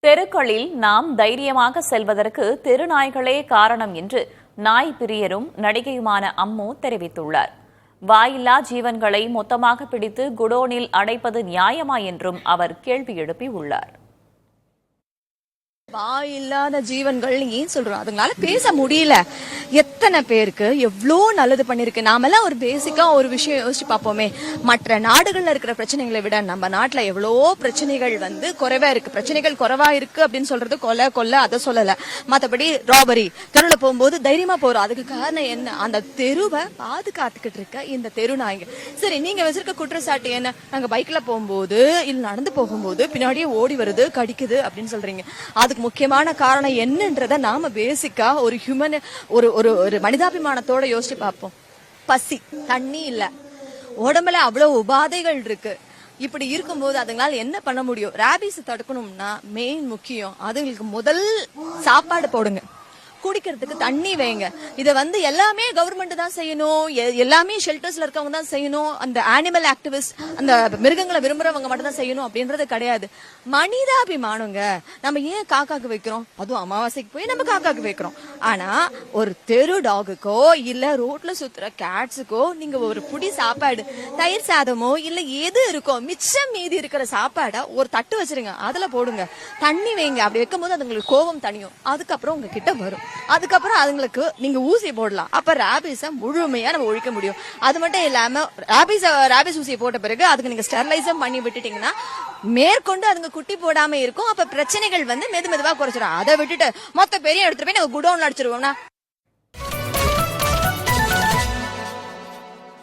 தெருக்களில் நாம் தைரியமாக செல்வதற்கு தெருநாய்களே காரணம் என்று நாய் பிரியரும் நடிகையுமான அம்மு தெரிவித்துள்ளார். வாயில்லா ஜீவன்களை மொத்தமாக பிடித்து குடோனில் அடைப்பது நியாயமா என்றும் அவர் கேள்வி எழுப்பியுள்ளார். வாயில்லாத ஜீவன்கள் ஏன் சொல்றோம்? அதுங்களால பேச முடியல. எத்தனை பேருக்கு எவ்வளோ நல்லது பண்ணிருக்கு. நாமெல்லாம் ஒரு பேசிக்கா ஒரு விஷயம் யோசிச்சு பார்ப்போமே. மற்ற நாடுகள்ல இருக்கிற பிரச்சனைகளை விட நம்ம நாட்டுல எவ்வளோ பிரச்சனைகள் குறைவா இருக்கு. பிரச்சனைகள் குறைவா இருக்கு அப்படின்னு சொல்றது கொல்ல அதை சொல்லல. மற்றபடி ராபரி தெருவில் போகும்போது தைரியமா போறோம். அதுக்கு காரணம் என்ன? அந்த தெருவை பாதுகாத்துக்கிட்டு இருக்க இந்த தெரு நாய்ங்க. சரி, நீங்க வச்சிருக்க குற்றச்சாட்டு என்ன? நாங்க பைக்ல போகும்போது இல்ல நடந்து போகும்போது பின்னாடியே ஓடி வருது, கடிக்குது அப்படின்னு சொல்றீங்க. அதுக்கு முக்கியமான காரணம் என்னன்றத நாம பேசிக்கா ஒரு ஹியூமன் ஒரு மனிதாபிமானத்தோட யோசிச்சு பார்ப்போம். பசி, தண்ணி இல்ல, உடம்புல அவ்வளவு உபாதைகள் இருக்கு. இப்படி இருக்கும்போது அதுங்களால என்ன பண்ண முடியும்? ரேபிஸ் தடுக்கணும்னா மெயின் முக்கியம் அதுங்களுக்கு முதல் சாப்பாடு போடுங்க, குடிக்கிறதுக்கு தண்ணி வைங்க. இத எல்லாமே கவர்மெண்ட் தான் செய்யணும், எல்லாமே ஷெல்டர்ஸ்ல இருக்கவங்க தான் செய்யணும், அந்த அனிமல் ஆக்டிவிஸ்ட் அந்த மிருகங்களை விரும்புறவங்க மட்டும் தான் செய்யணும் அப்படின்றது கிடையாது. மனிதாபிமானங்க. நம்ம ஏன் காக்காக்கு வைக்கிறோம்? அதுவும் அமாவாசைக்கு போய் நம்ம காக்காக்கு வைக்கிறோம். ஆனா ஒரு தெரு டாகுக்கோ இல்ல ரோட்ல சுத்துற கேட்ஸுக்கோ நீங்க ஒரு புடி சாப்பாடு, தயிர் சாதமோ இல்ல எது இருக்கோ மிச்சம் மீதி இருக்கிற சாப்பாடை ஒரு தட்டு வச்சிருங்க, அதுல போடுங்க, தண்ணி வைங்க. அப்படி வைக்கும் போது அதுங்களுக்கு கோபம் தனியும். அதுக்கப்புறம் உங்க கிட்ட வரும். அதுக்கப்புறம் அதுங்களுக்கு நீங்க ஊசி போடலாம். அப்ப ரேபிஸ முழுமையா நம்ம ஒழிக்க முடியும். அது மட்டும் இல்லாம ரேபிஸ் ஊசியை போட்ட பிறகு அதுக்கு நீங்க ஸ்டெர்லைஸும் பண்ணி விட்டுட்டீங்கன்னா மேற்கொண்டு அதுங்க குட்டி போடாம இருக்கும். அப்ப பிரச்சனைகள் மெதுவா குறைச்சிடும். அதை விட்டுட்டு மொத்த பெரிய எடுத்துட்டு போய் நாங்க குடோன்ல அடிச்சிருவோம்னா